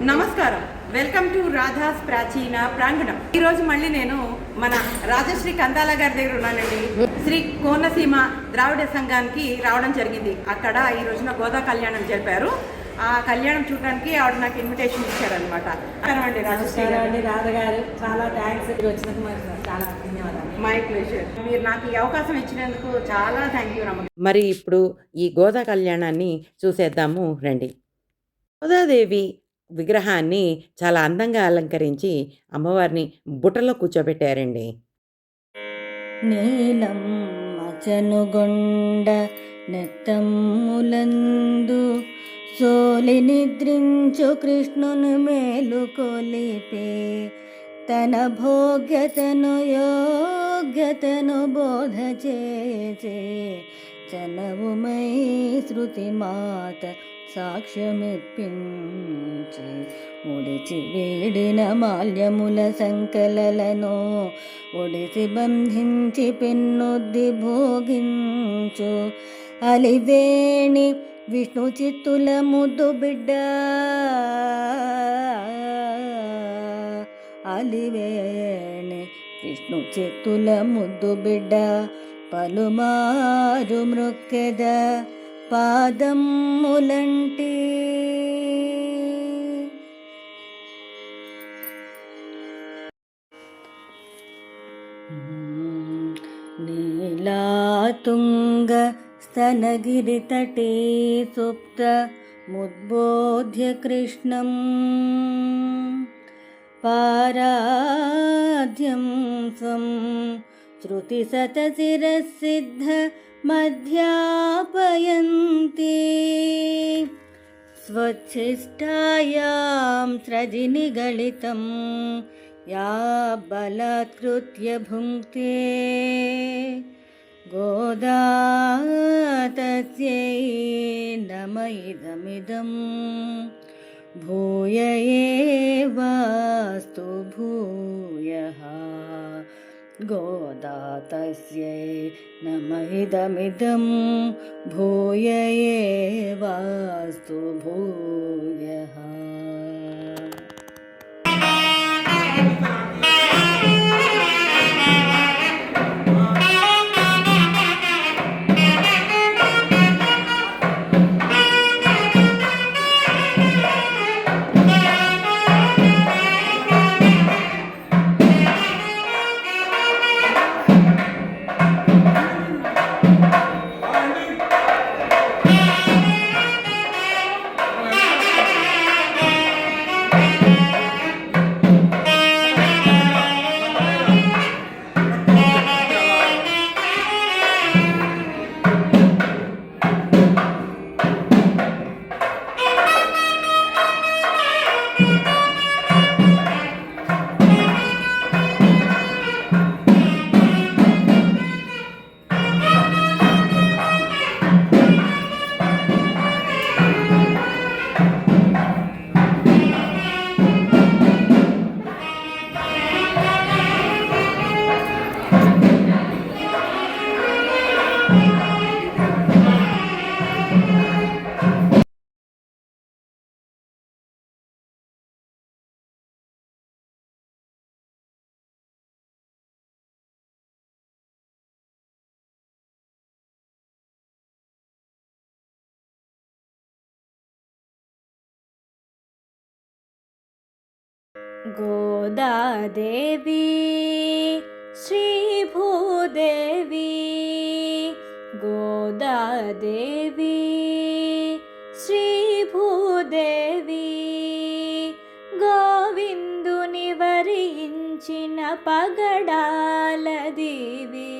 నమస్కారం, welcome to Radha's ప్రాచీన ప్రాంగణం. ఈరోజు మళ్ళీ నేను మన రాజశ్రీ కందాల గారి దగ్గర ఉన్నానండి. శ్రీ కోనసీమ ద్రావిడ సంఘానికి రావడం జరిగింది. అక్కడ ఈ రోజున గోదా కళ్యాణం జరిపారు. ఆ కళ్యాణం చూడడానికి ఆవిడ నాకు ఇన్విటేషన్ ఇచ్చారనమాట. రాజశ్రీ రాధ గారు, చాలా థ్యాంక్స్. వచ్చినందుకు చాలా ధన్యవాదాలు. My pleasure. మీరు నాకు ఈ అవకాశం ఇచ్చినందుకు చాలా థ్యాంక్ యూ రమ్మ. మరి ఇప్పుడు ఈ గోదా కళ్యాణాన్ని చూసేద్దాము రండి. గోదాదేవి విగ్రహాన్ని చాలా అందంగా అలంకరించి అమ్మవారిని బుట్టలో కూర్చోబెట్టారండి. నీలమ్మచనుగొండ నెత్తమ్ములందు సోలి నిద్రించు కృష్ణుని మేలుకొలిపే తన భోగ్యతను యోగ్యతను బోధ చేసే చనవుమై శృతి మాత సాక్ష్యమిప్పించి ముడిచి వేడిన మాల్యముల సంకలలను ఒడిసి బంధించి పెన్నొద్ది భోగించు అలివేణి విష్ణు చిత్తుల ముద్దు బిడ్డ. అలివేణి విష్ణు చిత్తుల ముద్దు బిడ్డ పలుమారు మృక్కెద పాదములంటి. నీలాతుంగ స్తనగిరితటే సుప్త ముద్బోధ్య కృష్ణం పారాధ్యం స్వం శృతి సతశిరసిద్ధ మధ్యాపయంతి స్వచ్ఛిష్టాయాం స్రజిని గళితం యా బలాత్కృత్య భుంక్తే గోదా తస్యై నమ ఇదమిదం భూయ ఏవాస్తు భూయః. గోదా తస్యై నమ ఇదమిదం భూయ ఏవాస్తు భూయః. గోదాదేవి శ్రీభూదేవి గోదాదేవి శ్రీభూదేవి గోవిందుని వరించిన పగడాల దేవి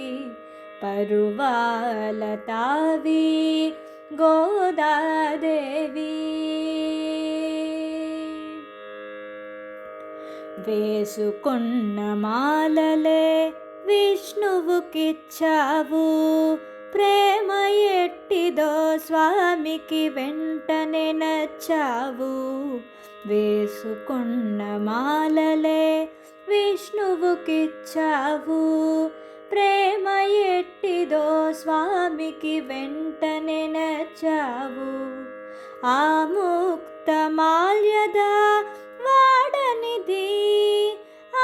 పరువాల తావి గోదాదేవి వేసుకున్న మాలలే విష్ణువుకిచ్చావు ప్రేమ ఎట్టిదో స్వామికి వెంటనే నచ్చావు. వేసుకున్న మాలలే విష్ణువుకిచ్చావు. ప్రేమ ఎట్టిదో స్వామికి వెంటనే నచ్చావు. ఆ ముక్త మాల్యద వాడనిది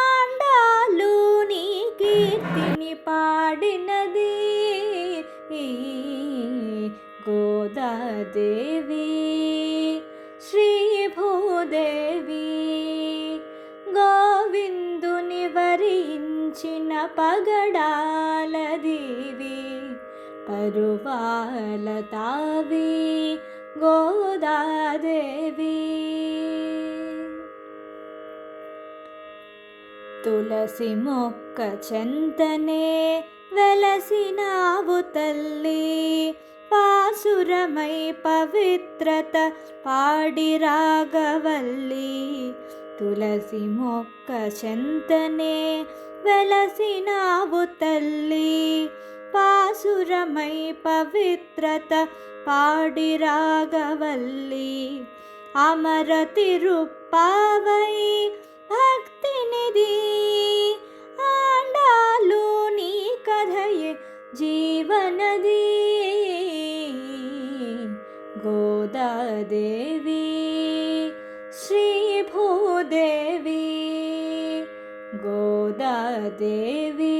ఆండాలు నీ కీర్తిని పాడినది. గోదాదేవి శ్రీ భూదేవి గోవిందుని వరించిన పగడాల దేవి పరువాల తావి గోదాదేవి. తులసి మొక్క చెంతనే వెలసినావు తల్లి. పాసురమై పవిత్రత పాడి రాగవల్లి. తులసి మొక్క చెంతనే వెలసినావు తల్లి. పాసురమై పవిత్రత పాడి రాగవల్లి. అమర తిరుప్పావై భక్తినిధి ఆండాలు నీ కథయే జీవనది. గోదాదేవి శ్రీ భూదేవి గోదాదేవి.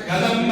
కలం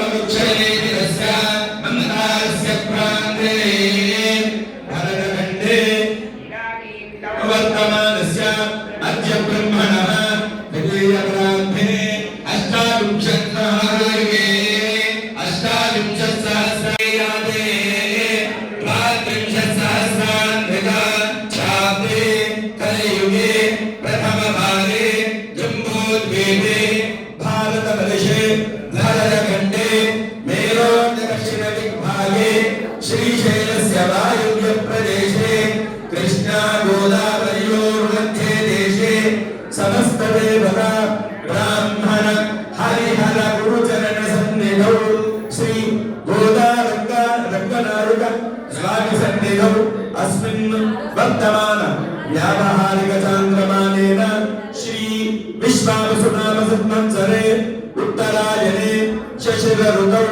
श्रीशैलस्य वायुव्यप्रदेशे कृष्णा गोदावर्योर्मध्ये देशे समस्तदेवता ब्राह्मण हरिहर गुरुचरण सन्निधौ श्री गोदारंगा रंगनारुग स्वामी सन्निधौ अस्मिन् वर्तमान व्यावहारिक चान्द्रमानेन श्री विश्वावसुनाम संवत्सरे उत्तरायणे शशिर ऋतौ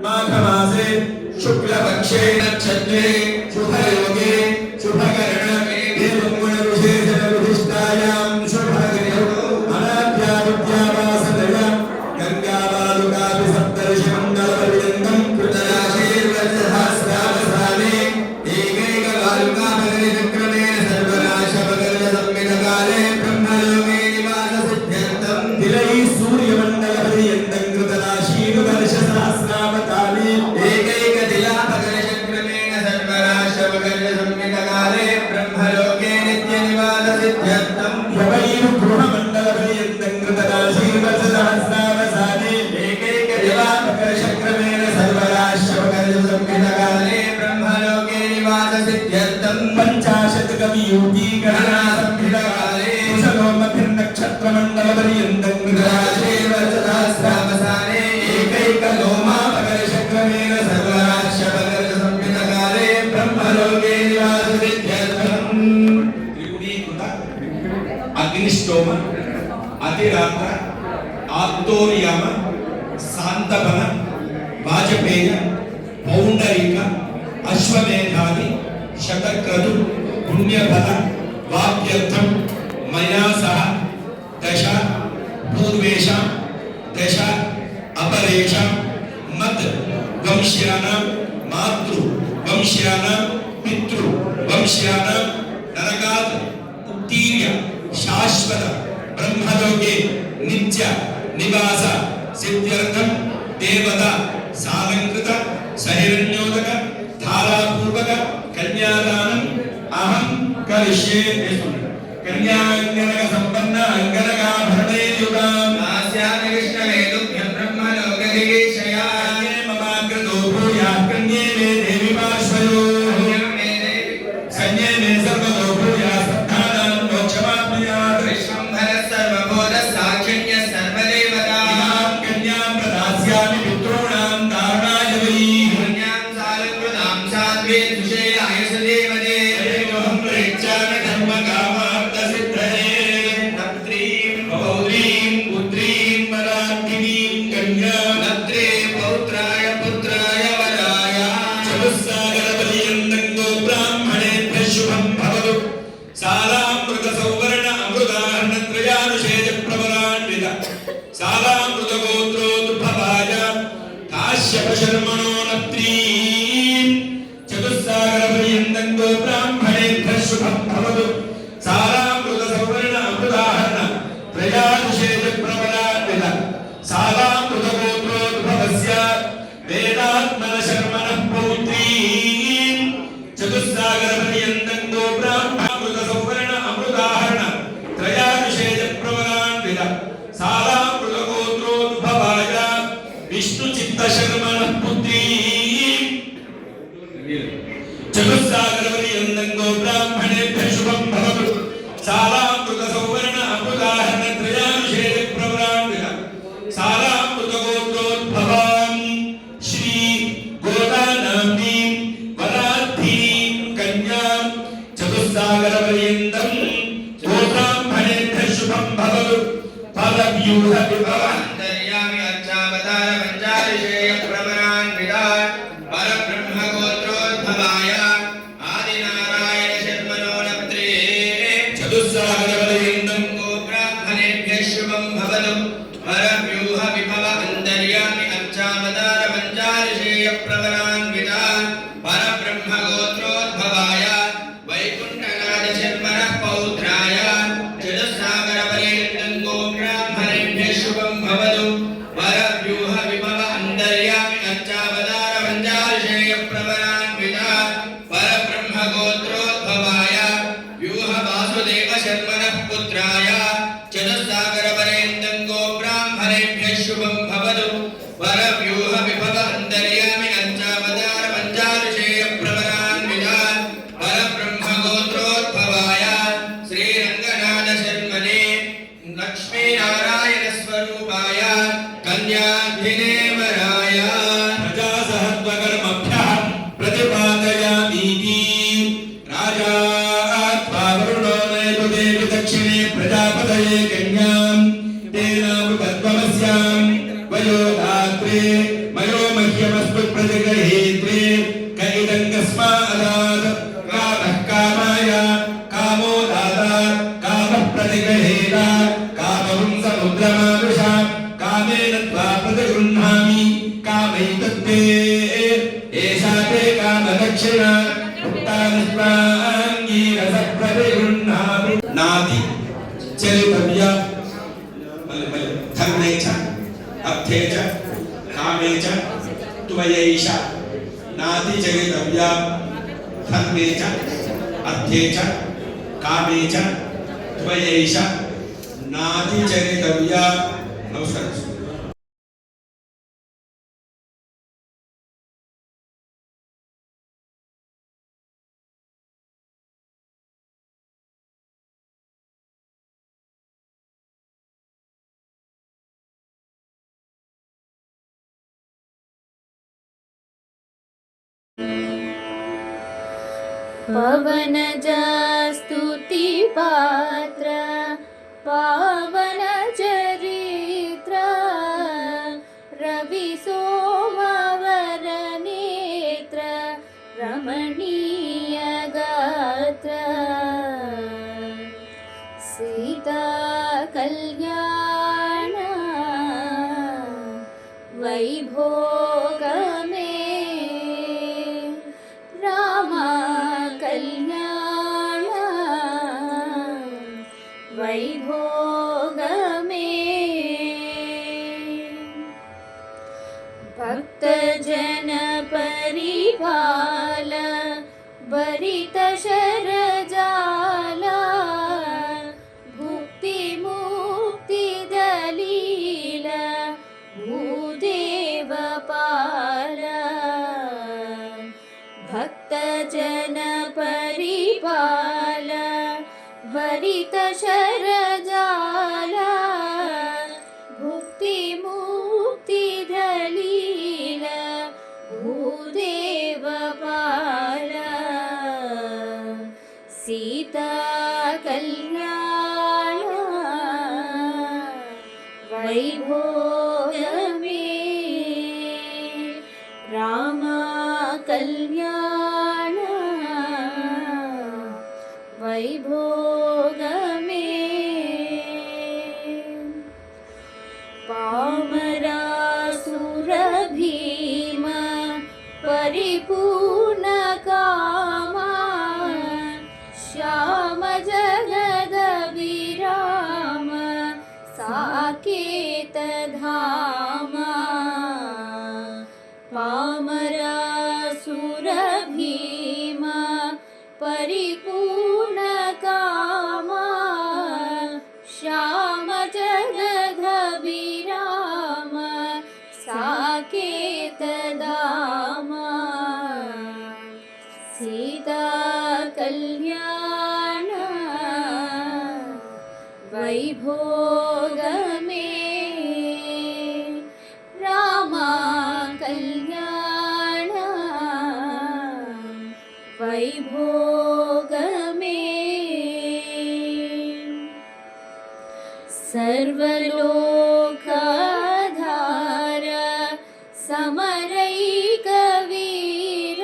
माघमासे शुक्लपक्षे नक्षत्रे शुभयोगे शुभकरणे देवगुणविशेषविशिष्टायां शुभगिरौ अनाद्या विद्यावासदया गङ्गाबालुकापि सप्तर्षिमण्डलपर्यन्तं कृतराशीर्वजसहस्रावसाने एकैकबालुकापरिचक्रमेण सर्वनाशपकर्णसंविधकाले ब्रह्मलोके निवाससिद्ध्यर्थं तिलैः सूर्यमण्डलपर्यन्तं कृतराशीर्वर्षसहस्रावताने एकैकतिलापकर्णचक्रमेण सर्वनाशपकर्णसंविधकाले ब्रह्मलोके नित्यनिवाससिद्ध्यर्थं ह्यवैः गृहमण्डलपर्यन्तं कृतराशीर्वर्षसहस्रावसाने एकैकतिलापकर्णचक्रमेण सर्वनाशपकर्णसंविधकाले ब्रह्मलोके निवाससिद्ध्यर्थं पञ्चाशत्कवियूती गणना संविधकाले कुशलोमभिर्नक्षत्रमण्डलपर्यन्तं कृतराशीर्वर्षसहस्रावसाने एकैकलोमापकर्णचक्रमेण सर्वनाशपकर्णसंविधकाले ब्रह्मलोके निवाससिद्ध्यर्थं त्रिगुणीकृत अग्निष्टोम अतिरात्र आत्तोर्याम शांतवन वाजपेय पौंडरीक अश्वमेधादि शतक्रतु पुण्यफल वाप्यर्थम मया सह दश पूर्वेषां दश अपरेषां मत वंश्यानां मातृ वंश्यानां पितृ वंश्यानां नरकात् उत्तीर्य शाश्वत ब्रह्मलोके नित्य निवास सिद्ध्यर्थं देवता सालंकृत सहिरण्योदक धारापूर्वक कन्यादानम् अहं करिष्ये। कन्याअङ्गनक संपन्न अङ्गनकाभरणे युगाम् आस्यामि कृष्णवेदुभ्यं ब्रह्मलोकदिगेशया ममाग्रतो भूयाः कन्ये मे देवी पार्श्वयोः सन्ये मे सर्वतो भूयाः सद्धानां मोक्षमाप्नुयात् विश्वम्भरः सर्वबोधः साक्षिण्य सर्वदेवता इमां कन्यां प्रदास्यामि पितॄणां दारुणाय वै कन्यां सालङ्कृतां साध्वीं सुशेलाय सुदेवते अहं प्रेक्षामि धर्मकामार्थसिद्धये नत्रीं पौत्रीं पुत्रीं वरान्तिनीं कन्यां नत्रे पौत्राय पुत्राय वराय चतुस्सागरपर्यन्तं गो ब्राह्मणेभ्यः शुभं भवतु सालामृतसौवर्ण अमृतार्णत्रयानुषेचप्रवरान्वित सालामृतगोत्रोद्भवाय काश्यपशर्मणो नत्रीं चतुस्सागरपर्यन्तं गो ब्राह्मणेभ्यः शुभं भवतु सालामृतसौवर्ण अमृतार्ण त्रयानुषेचप्रवरान्वित सालामृतगोत्रोद्भवस्य वेदात्मनशर्मणः पौत्रीं चतुस्सागरपर्यन्तं गो ब्राह्मणसौवर्ण अमृताहरण त्रयानुषेचप्रवरान्वित सालामृतगोत्रोद्भवाय विष्णुचित्तशर्मणः पुत्रीं चतुस्सागरपर्यन्तं गो ब्राह्मणेभ्यः शुभं भवतु सालामृतसौवर्ण अमृताहरण त्रयानुषेचप्रवरान्वित सालामृतगोत्रोद्भवां श्री गोदानाम्नीं वराद्धीं कन्यां चतुस्सागरपर्यन्तं गोब्राह्मणेभ्यः शुभं भवतु पदव्यूहविभवान्तर्यामि अर्चावतार पञ्चादशेयप्रवरान्विता परब्रह्मगोत्रोद्भवाय आदिनारायण शर्मणो नत्रे चतुस्सागरपर्यन्तं गोब्राह्मणेभ्यः शुभं भवतु परव्यूहविभव अन्तर्यामि अर्चावतार पञ्चादशेयप्रवरान्विता परब्रह्मगोत्रोद्भवाय वैकुण्ठनाथ शर्मणः पौत्राय चतुस्सागरपर्यन्तं गोब्राह्मणेभ्यः शुभं भवतु परव्यूहविभव अन्तर्यामि अर्चावतार पञ्चादशेयप्रवरान्विता परब्रह्मगोत्रोद्भवाय व्यूहवासुदेव शर्मणः पुत्राय चतुस्सागरपर्यन्तं गोब्राह्मणेभ्यः शुभं भवतु परव्यूहविभव अन्तर्यामि अर्चावतार तस्मादात् कामः कामाय कामो दाता कामः प्रतिगृहीता कामं समुद्रमादृशा कामेन त्वा प्रतिगृह्णामि कामैतत्ते एषा ते कामदक्षिणा नाति चरितव्य धर्मे च अर्थे च कामे च त्वयैष नाति चरितव्य धर्मे च अर्थे च कामे च त्वयैष नाति चरितव्य। नमस्कार। पवनजा स्तुति पात्र पावन चरित्र रवि सोमवर नेत्र रमणीय गात्र सीता कल्याण वैभोग में रामा कल्याण वैभोग में भक्त जन परिपाल भरित शरजाला भुक्ति मुक्ति दलील भूदेव पाल भक्त जन परिपाल भरित शरजाला भुक्ति मुक्ति दलील भूदेव पाल सीता कल्याण वैभोग में रामा कल्याण वैभोग में पामरासुर भीम परिपूर्ण कामा श्याम जगद विराम साकेत धामा पामरासुर भीम परिपूर्ण कामा श्याम जगद विराम साकेत धामा सीता कल्याण वैभोग में रामा कल्याण वैभोग में सर्वलोकाधार समरैक वीर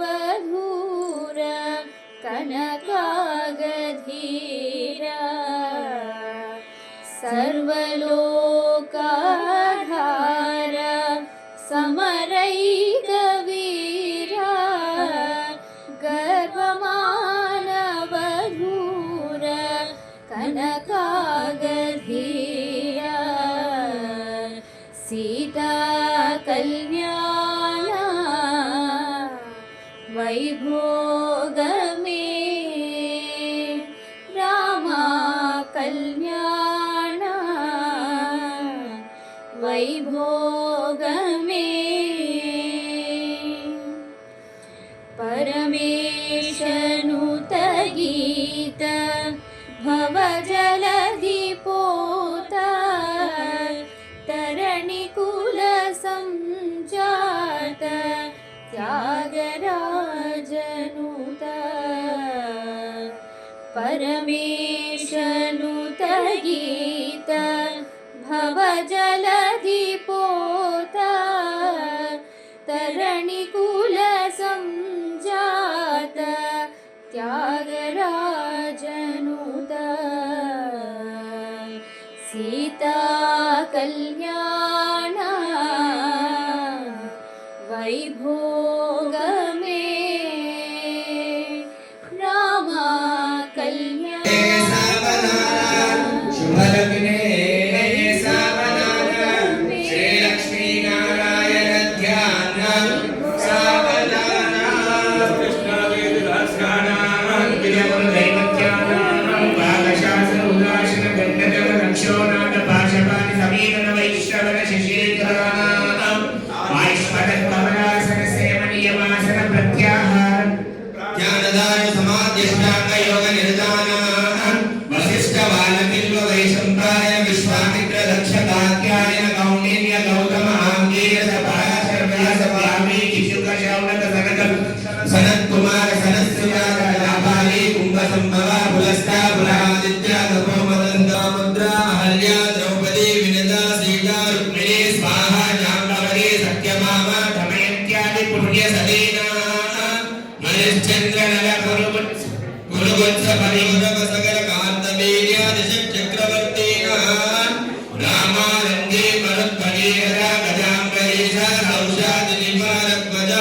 गर्वमानवधूर कनकागधीर सर्वलोकाधार समरैक वीर गर्वमानवधूर कनकागधीर सीता कल्याण वैभोग में रामा कल्याण वैभोग में परमेशनुत गीत भवजलधि पोत तरणिकुल संजात त्यागराजनुत परमेशनुत गीत भवजलधि पोत ज्ञानदाय समाधिष्ठांग योग निर्दान वशिष्ठ वाल्मीकि वैशंपाय विश्वामित्र दक्ष कात्यायन कौंडिन्य गौतम आंगीर सभाय शर्व्यास वाल्मीकि शुक शौनक सनत कुमार सनत सुजात लाभाली कुंभ संभवा पुलस्ता पुरादित्य तपोमदंत मुद्रा अहल्या द्रौपदी विनता सीता रुक्मिणी स्वाहा जाम्बवती सत्यभामा दमयंत्यादि पुण्य सलीना हरिश्चंद्र नल गुरुवत्स परिवरव सकल कार्तवीर्य दिशक चक्रवर्तीना रामानंदी मरुत्पनीरा गजांबरीशा सौषाद निपालध्वज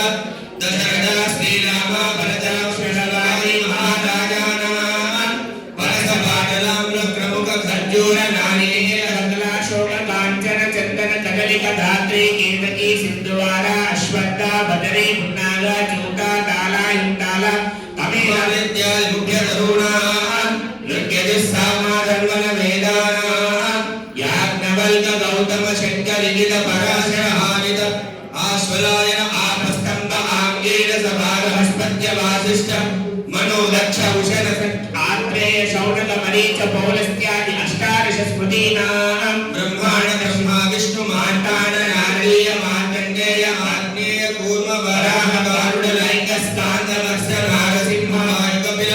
दशरथ श्रीराम भरताक्षरवाणी महाराजाना परस पाटलाम्र प्रमुख खर्जूर नारिकेल रत्नाशोक कांचन चंदन कदलिक धात्री केतकी सिंधुवारा अश्वत्थ बदरी मुन्नाग चूता ताला इंताला तमिल विद्याल मुख्य तरुणा नृत्य सामाधर्मन वेदाना याज्ञवल्क गौतम शंकर लिखित पराशर हानित आश्वलायन आपस्तंभ आंगीर सभार हस्पत्य वासिष्ठ मनोदक्ष उषर आत्रेय शौनक मरीच पौलस्त्यादि अष्टादश स्मृतीनां ब्रह्मांड ब्रह्मा विष्णु मातान नारीय मार्कंडेय आग्नेय कूर्म वराह गारुड लैंग स्कांद वत्स नारसिंह कपिल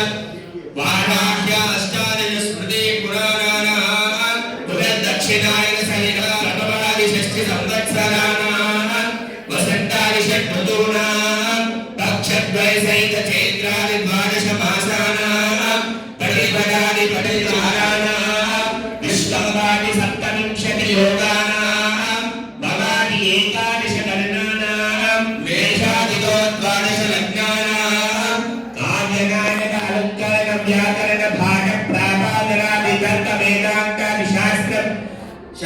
वाराह्य अष्टादश स्मृति पुराणानां तुल दक्षिणायन सहित भगवादि षष्टि संवत्सराणां वसंतादि षट्ऋतूनां पक्षद्वय सहित चैत्रादि द्वादश मासानां प्रतिपदादि पठिताराणां विष्कम्भादि सप्तविंशति योगानां भवादि एकादश गणनानां मेषादिको द्वादश लग्नानां काव्यनायक अलङ्करण व्याकरण भाग प्रापादनादि तर्क वेदान्तादि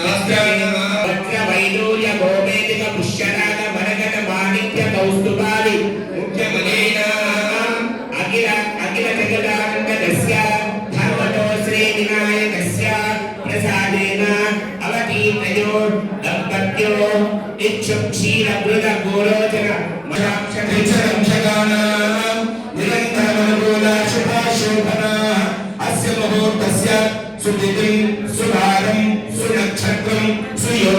वज्र वैडूर्य गोमेदिक पुष्यराग वरगण माणिक्य कौस्तुभादि मुख्य मनीनां अखिल जगदानन्दस्य धर्मतो श्री विनायकस्य प्रसादेन अवतीर्णयो दम्पत्यो इच्छुं क्षीरवृत गोरोचन मशाक्षकानां निरन्तरमनुकूला शुभाशोभना अस्य मुहूर्तस्य सुतिथिं सुवारं सुनक्षत्रं सुयो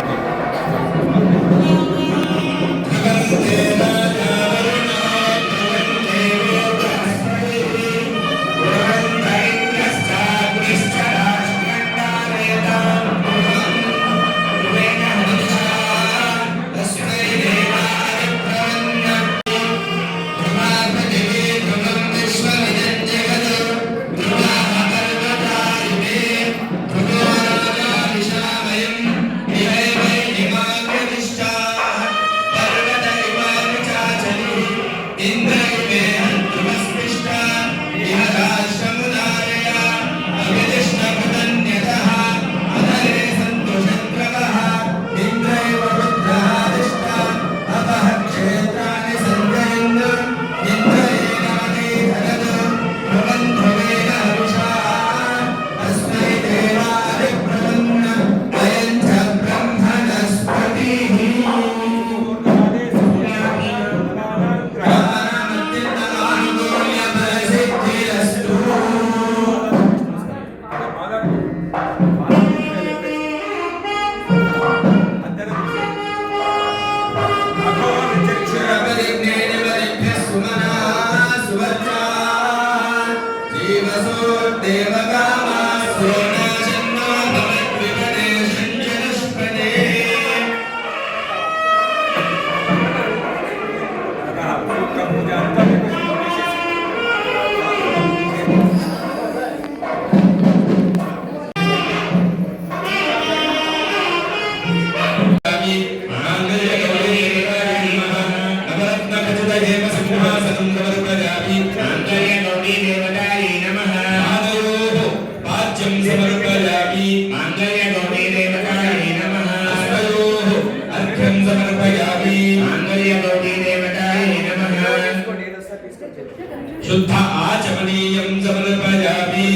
शुद्ध आचमनीयं समर्पयामि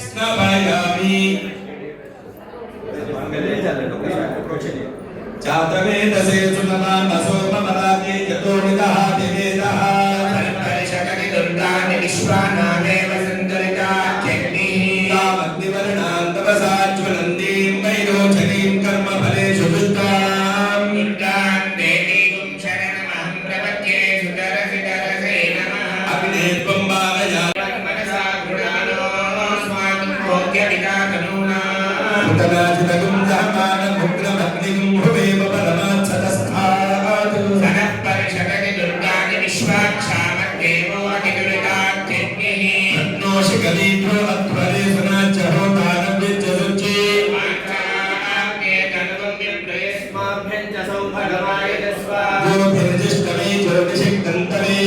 स्नापयामि जातवेदसे सुनमानसो ममराते यतो निदः दिवेदः परिषदि दुर्गानि विश्वानामेव सन्दरिताख्यग्निः तावद्विवर्णां तपसा ज्वलन्तीं वैरोचनीं कर्मफलेषु दुष्टां दुर्गां देवीं शरणमहं प्रपद्ये सुतरसितरसे नमः अग्नेत्वं बालयामि मनसा गृणानोऽस्माकं भोग्यविदाकनूना उतनाजितगुं सहमानं भुग्नमग्निं भुवेव परमात्सतस्थात् सनः परिषदि दुर्गानि विश्वाक्षामद्देवो अतिदुरिताख्यग्निः रत्नोषि गलीभ्यो अध्वरे सुनाच्च होतानं विच्चरुचि वाचाग्ने तनुवं विप्रयस्माभ्यं च सौभगवाय तस्वा गोभिर्जिष्टमे ज्योतिषिक्तन्तरे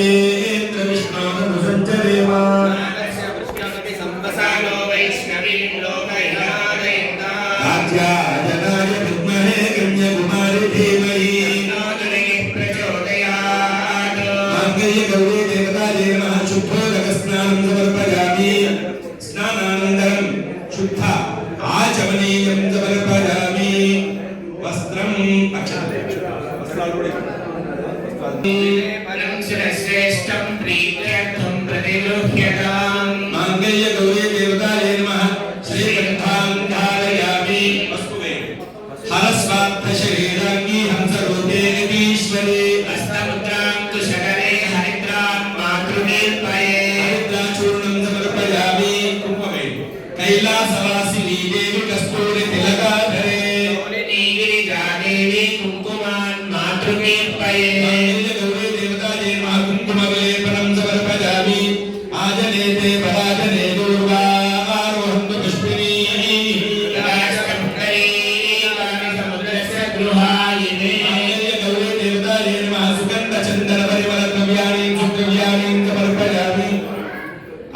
इन्द्रविष्णोरुसञ्चरेम नागस्य वृष्ण्यमपि संवसानो वैष्णवीं लोकयानयन्ता राज्याजनाय विद्महे गण्यकुमारि धीमहि नागरिः प्रचोदयात् माङ्गल्यगौरी देवतायै नमः शुद्धोदकस्नानं समर्पयामि स्नानानन्तरं शुद्ध आचमनीयं समर्पयामि वस्त्रं परं शिरश्रेष्ठं प्रीत्यर्थं प्रतिगृह्यताम् माङ्गल्यगौरी देवतायै नमः श्रीगन्धां धारयामि वस्तुवे हरस्वार्थशरीराङ्गी हंसरूपे ईश्वरे हस्तमुद्रां कुशकरे हरिद्रां मातृनिर्भये हरिद्राचूर्णं समर्पयामि कुम्भवे कैलासवासिनी देवी कस्तूरितिलकाधरे गिरिजादेवी कुङ्कुमान् मातृनिर्भये माङ्गल्यगौरी देवतायै नमः कुङ्कुमविलेपनं समर्पयामि आजनेते पराजने दुर्गा आरोहन्तु पुष्पिनी राष्ट्रमुद्रे वाणि समुद्रस्य गृहायिने माङ्गल्यगौरी देवतायै नमः सुगन्धचन्दनपरिमलद्रव्याणि सुद्रव्याणि समर्पयामि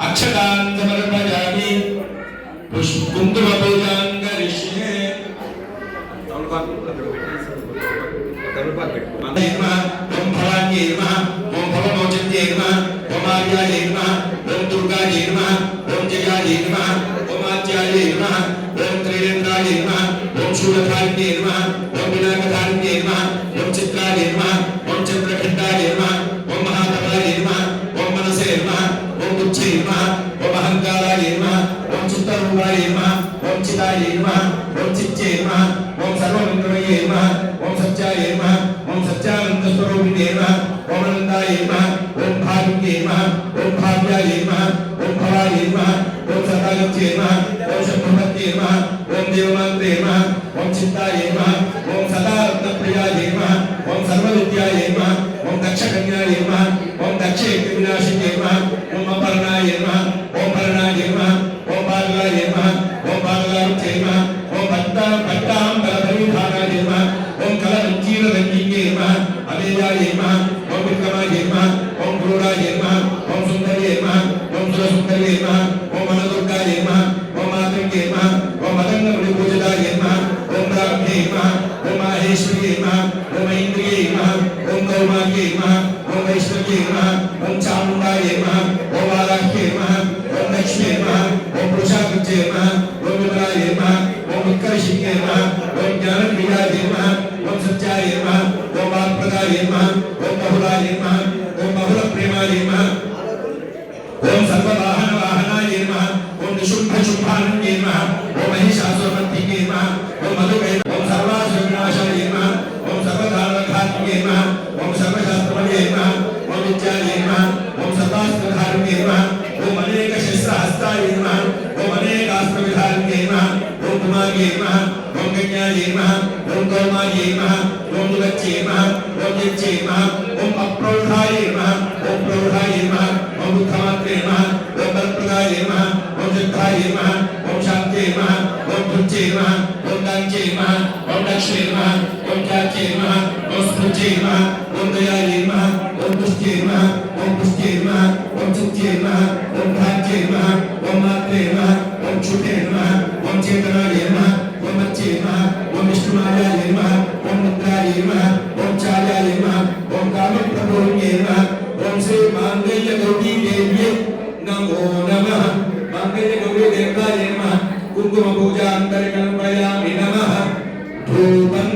अक्षतान् समर्पयामि कुङ्कुमपूजां करिष्ये ओम भवान्यै नमः ओम भवमोचन्यै नमः ओम आर्यायै नमः ओम दुर्गायै नमः ओम जयायै नमः ओम आच्यायै नमः ओम त्रिनेत्रायै नमः ओम शूलधारिण्यै नमः ओम विनायकधारिण्यै नमः ओम चित्रायै नमः ओम चन्द्रघण्टायै नमः ओम महातपायै नमः ओम मनसे नमः ओम बुद्धये नमः ओम अहङ्कारायै नमः ओम चित्तरूपायै नमः ओम चिदायै नमः ओम चित्ते नमः ओम सर्वमङ्गलमये नमः ओम सत्यायै नमः ओम सत्यानन्दस्वरूपिणे नमः ओम आनन्दायै नमः ओम भाग्ये नमः ओम भाव्यायै नमः ओम भवायै नमः ओम सदागत्ये नमः ओम शम्भुमत्ये नमः ओम देवमात्रे नमः ओम चित्तायै नमः ओम सदारत्नप्रियायै नमः ओम सर्वविद्यायै नमः ओम दक्षकन्यायै नमः ओम दक्षयज्ञविनाशिन्यै नमः ओम अपर्णायै नमः ओम पर्णायै नमः ओम बालगायै नमः ओम बालगारुत्यै नमः ओम भट्टाम्बरपरिधानायै नमः ओम कलरञ्जीररञ्जिन्यै नमः अमेयायै नमः ओम विक्रमायै नमः ओम क्रूरायै नमः ओम सुन्दर्यै नमः ओम सुरसुन्दर्यै नमः ओम वनदुर्गायै नमः ओम मातृङ्गे नमः ओम मदङ्गमणिपूजितायै नमः ओम ब्राह्म्ये नमः ओम माहेश्वर्यै नमः ओम ऐन्द्रियै नमः ओम कौमार्यै नमः ओम वैष्णव्यै नमः ओम चामुण्डायै नमः ओम वाराह्यै नमः ओम लक्ष्म्यै नमः ओम पुरुषाकृत्यै नमः ओम विमलायै नमः ओम उत्कर्षिण्यै नमः ओम ज्ञानप्रियायै नमः ओम सत्यायै नमः ओम वाक्प्रदायै नमः ओम बहुलायै नमः ओम बहुलप्रेमायै नमः ओम सर्ववाहनवाहनायै नमः ओम निशुम्भशुम्भानन्यै नमः ओम महिषासुरमर्दिन्यै नमः ओम मधुकै ओम सर्वासुरविनाशायै नमः ओम सर्वधारणघातिन्यै नमः ओम सर्वशास्त्रमये नमः ओम विद्यायै नमः ओम सर्वास्त्रधारिण्यै नमः ओम अनेकशस्त्रहस्तायै नमः ओम अनेकास्त्रविधारिण्यै नमः ओम कुमार्यै नमः ओम कन्यायै नमः ओम कौमार्यै नमः ओम निवच्यै नमः ओम यज्ञै नमः ओम अप्रौढायै नमः ओम प्रौढायै नमः ओम बुद्धमात्रे नमः ओम बलप्रदायै नमः ओम सिद्धायै नमः ओम शान्त्यै नमः ओम भुज्यै नमः ओम दाञ्च्यै नमः ओम दक्षै नमः ओम ख्यात्यै नमः ओम स्फूर्त्यै नमः ओम दयायै नमः ओम पुष्ट्यै नमः ओम पुष्ट्यै नमः ओम चित्त्यै नमः ओम भाग्यै नमः ओम मात्रे नमः ओम क्षुते नमः ओम चेतनायै नमः ओम मच्चे नमः ओम विष्णुमायायै नमः ओम मुद्रायै नमः ओम चार्यायै नमः ओम कामप्रभोन्ये नमः ओम శ్రీ మాంగళ్య గౌరీ దేవ్యే నమో నమః మాంగళ్య గౌరీ దేవతాయే నమః కుంకుమ పూజాంతర్గణపయామి నమః ధూపం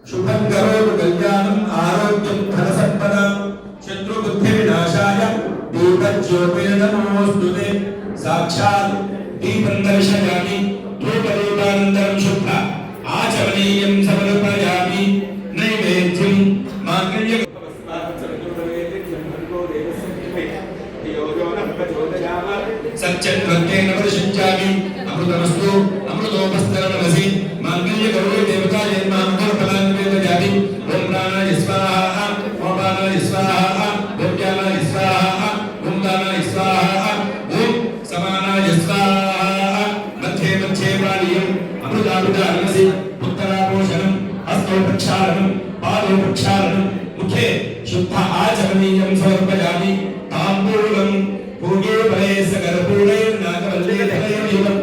శుభం కరోతు కళ్యాణం ఆరోగ్యం ధనసంపదాం శత్రుబుద్ధి వినాశాయ దీపజ్యోతిర్ నమోస్తుతే సాక్షాత్ దీపం దర్శయామి ధూపదీపానంతరం శుద్ధ ఆచమనీయం సమర్పయామి నైవేద్యం మాంగళ్య సత్యత్వేన పరిశుద్ధ్యామి అమృతమస్తు అమృతోపస్తరమసి మాంగళ్య గౌరీ దేవతాయే నమః ఫలాన్వేదయామి ఓం ప్రాణాయ స్వాహ ఓం ప్రాణాయ స్వాహ ఓం జ్ఞానాయ స్వాహ ఓం దానాయ స్వాహ ఓం సమానాయ స్వాహ మధ్యే మధ్యే ప్రాణీయం అమృతామృతానసి ఉత్తరాపోషణం హస్తో ప్రక్షాళనం పాదో ప్రక్షాళనం ముఖే శుద్ధ ఆచమనీయం సమర్పయామి తాంబూలం పూగే బలే సగరపూడే నాగవల్లే ధనయోగం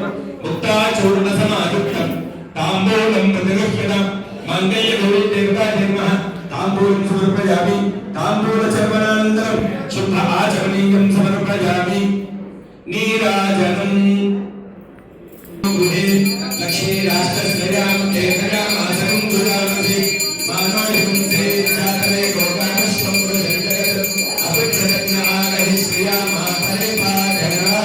ముక్తాచూర్ణ సమాయుక్తం తాంబూలం ప్రతిగృహ్యతాం మాంగళ్య గౌరీ దేవతాయే నమః తాంబూలం సమర్పయామి తాంబూల చర్వనానంతరం శుద్ధ ఆచమనీయం సమర్పయామి నీరాజనం గృహే లక్ష్మీ రాష్ట్రస్యయాముఖే కయామాసనం దురామసి మానోహింసే చాతరే గోగామశ్వం ప్రజంతగతం అభిప్రయత్న ఆగహి శ్రియామా పరిపాలనా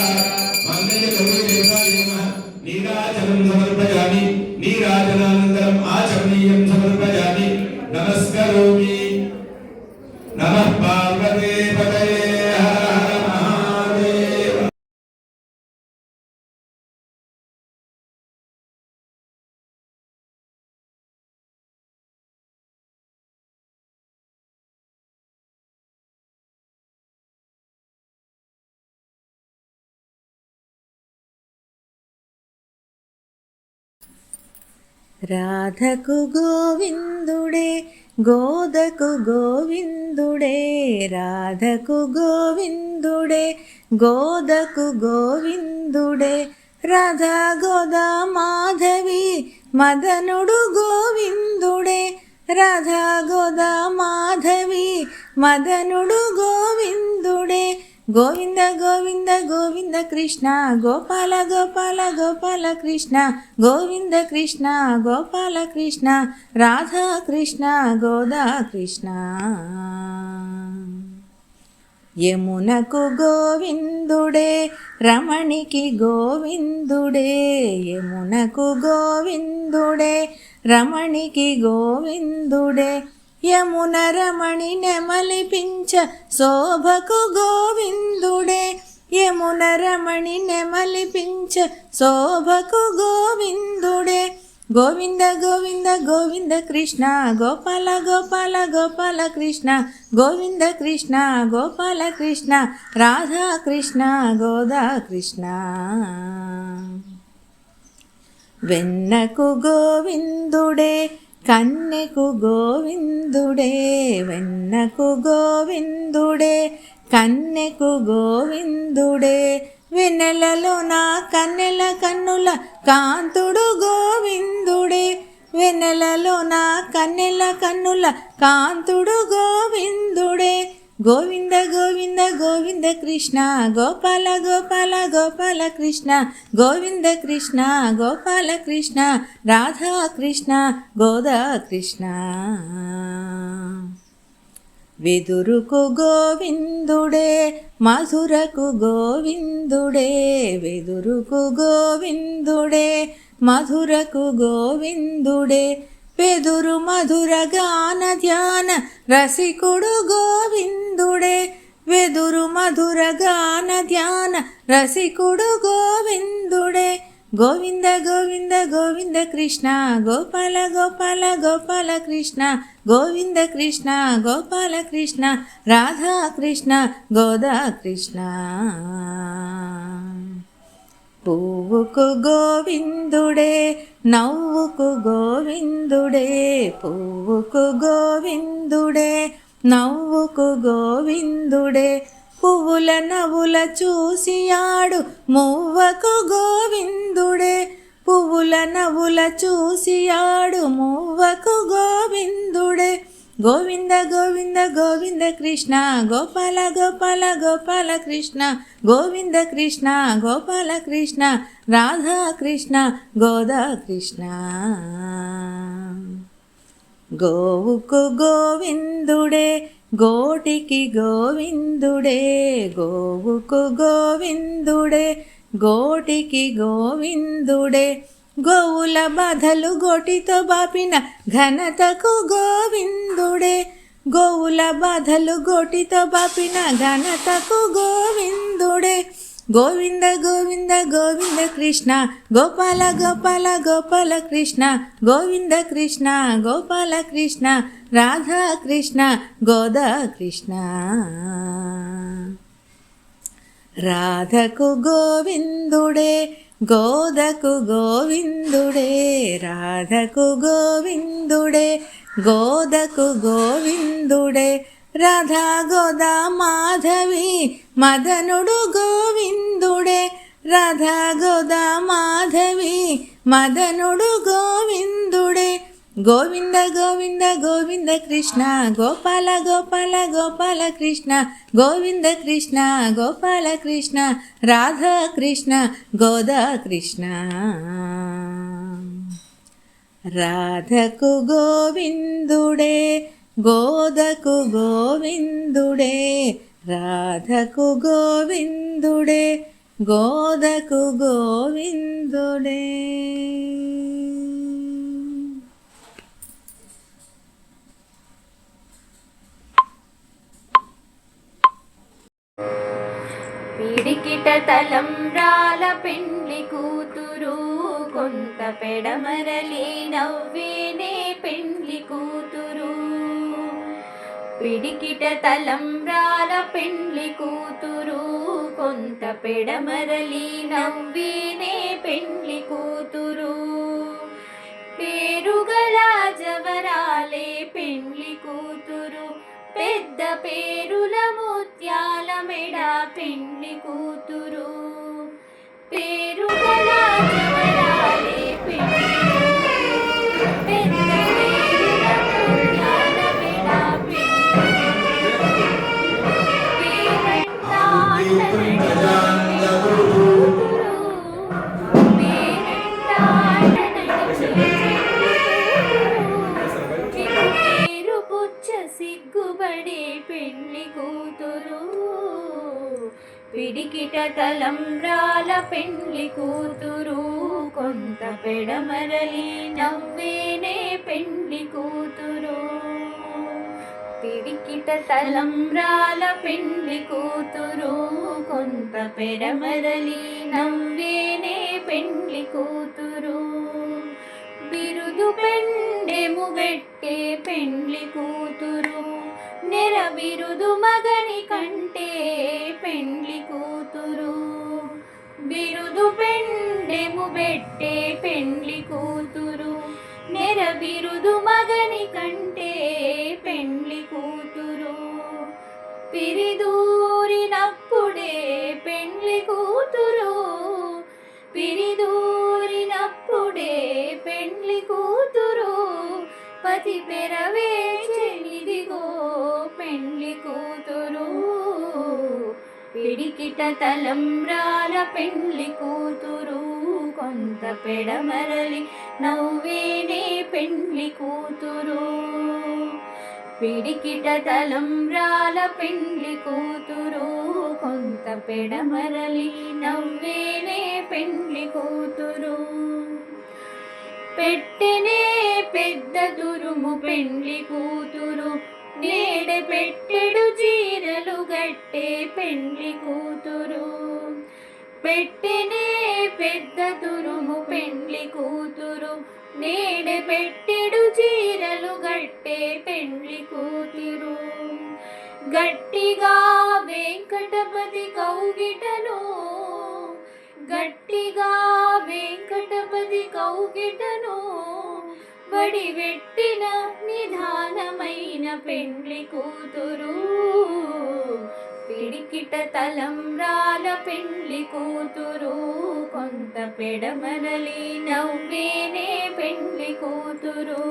మాంగళ్య గౌరీ దేవతాయే నమః నీరాజనం సమర్పయామి నీరాజనానంతరం ఆచమనీయం సమర్పయామి నమస్కరోమి నమః పార్వతే పతయే హర హర మహాదేవ రాధకు గోవిందుడే గోదకు గోవిందుడే రాధకు గోవిందుడే గోదకు గోవిందుడే రాధా గోదా మాధవి మదనుడు గోవిందుడే రాధా గోదా మాధవి మదనుడు గోవిందుడే గోవింద గోవింద గోవింద కృష్ణ గోపాల గోపాల గోపాల కృష్ణ గోవింద కృష్ణ గోపాల కృష్ణ రాధా కృష్ణ గోదా కృష్ణ యమునకు గోవిందుడే రమణికి గోవిందుడే యమునకు గోవిందుడే రమణికి గోవిందుడే యమున రమణి నెమలిపించ శోభకు గోవిందుడే యమున రమణి నెమలిపించ శోభకు గోవిందుడే గోవింద గోవింద గోవింద కృష్ణ గోపాల గోపాల గోపాల కృష్ణ గోవింద కృష్ణ గోపాల కృష్ణ రాధా కృష్ణ గోదా కృష్ణ వెన్నకు గోవిందుడే కన్నెకు గోవిందుడే వెన్నకు గోవిందుడే కన్నెకు గోవిందుడే వెన్నెలలో నా కన్నెల కన్నుల కాంతుడు గోవిందుడే వెన్నెలలో నా కన్నెల కన్నుల కాంతుడు గోవిందుడే గోవింద గోవింద గోవింద కృష్ణ గోపాల గోపాల గోపాల కృష్ణ గోవింద కృష్ణ గోపాల కృష్ణ రాధా కృష్ణ గోదా కృష్ణ వెదురుకు గోవిందుడే మధురకు గోవిందుడే వెదురుకు గోవిందుడే మధురకు గోవిందుడే వెదురు మధుర గాన ధ్యాన రసికుడు గోవిందుడే వెదురు మధుర గాన ధ్యాన రసికుడు గోవిందుడే గోవింద గోవింద గోవింద కృష్ణ గోపాల గోపాల గోపాల కృష్ణ గోవింద కృష్ణ గోపాల కృష్ణ రాధా కృష్ణ గోదా కృష్ణ పువ్వుకు గోవిందుడే నవ్వుకు గోవిందుడే పువ్వుకు గోవిందుడే నవ్వుకు గోవిందుడే పువ్వుల నవ్వుల చూసియాడు మువ్వకు గోవిందుడే, పువ్వుల నవ్వుల చూసియాడు మువ్వకు గోవిందుడే. గోవింద గోవింద గోవింద కృష్ణ గోపాల గోపాల గోపాల కృష్ణ, గోవింద కృష్ణ గోపాల కృష్ణ రాధా కృష్ణ గోదా కృష్ణ. గోవుకు గోవిందుడే గోటికి గోవిందుడే, గోవుకు గోవిందుడే గోటికి గోవిందుడే. గోవుల బాధలు గోటితో బాపిన ఘనతకు గోవిందుడే, గోవుల బాధలు గోటితో బాపిన ఘనతకు గోవిందుడే. గోవింద గోవింద గోవింద కృష్ణ గోపాల గోపాల గోపాల కృష్ణ, గోవింద కృష్ణ గోపాల కృష్ణ రాధా కృష్ణ గోదా కృష్ణ. రాధకు గోవిందుడే గోదకు గోవిందుడే, రాధకు గోవిందుడే గోదకు గోవిందుడే. రాధా గోదా మాధవి మదనుడు గోవిందుడే, రాధా గోదా మాధవి మదనుడు గోవిందుడే. గోవింద గోవింద గోవింద కృష్ణ గోపాల గోపాల గోపాల కృష్ణ, గోవింద కృష్ణ గోపాల కృష్ణ రాధా కృష్ణ గోదా కృష్ణ. రాధకు గోవిందుడే గోదకు గోవిందుడే, రాధకు గోవిందుడే గోదకు గోవిందుడే. పిడికిట తలంబ్రాల పెండ్లి కూతురు, కొంత పెడమరలి నవ్వేనే పెండ్లి కూతురు. పిడికిట తలంబ్రాల పెండ్లి కూతురు, కొంత పెడమరలి నవ్వేనే పెండ్లి కూతురు. పేరుగల జవరాలే పెండ్లి కూతురు, పెద్ద పేరుల ముత్యాల మెడ పెండ్లి కూతురు. పేరుగల జవరాలే పెండ్లి కూతురు, పెద్ద పేరుల ముత్యాల మెడ పెండ్లి కూతురు. పేరంట సిగ్గుబడే పెండ్లి కూతురు. పిడికిట తలంబ్రాల పెండ్లి కూతురు, కొంత పెడమరలి నవ్వేనే పెండ్లి కూతురు. పిడికిట తలంబ్రాల పెండ్లి కూతురు, కొంత పెడమరలి నవ్వేనే పెండ్లి కూతురు. బిరుదు పెండెము పెట్టే పెండ్లి కూతురు, నెర బిరుదు మగని కంటే పెండ్లి కూతురు. బిరుదు పెండెము పెట్టే పెండ్లి కూతురు, నెర బిరుదు మగని కంటే పెండ్లి కూతురు. పిరిదూరినప్పుడే పెండ్లి కూతురు, పిరిదూరినప్పుడే పెండ్లి కూతురు. పతి పెరవేచెనిదిగో పెండ్లి కూతురు. పిడికిట తలంబ్రాల పెండ్లి కూతురు, కొంత పెడమరలి నవ్వేనే పెండ్లి కూతురు. పిడికిట తలంబ్రాల పెండ్లి కూతురు, కొంత పెడమరలి నవ్వేనే పెండ్లి కూతురు. పెట్టెనే పెద్ద తురుము పెండ్లి కూతురు, నేడే పెట్టెడు చీరలు గట్టే పెండ్లి కూతురు. పెట్టెనే పెద్ద తురుము పెండ్లి కూతురు, నేడే పెట్టెడు చీరలు గట్టే పెండ్లి కూతురు. గట్టిగా వెంకటపతి కౌగిటను, గట్టిగా వెంకటపతి కౌగిటను వడివెట్టిన నిధానమైన పెండ్లి కూతురు. పిడికి పిడికిట తలంబ్రాల పెండ్లి కూతురు కొంత పెడమరలి నవ్వేనే పెండ్లి కూతురు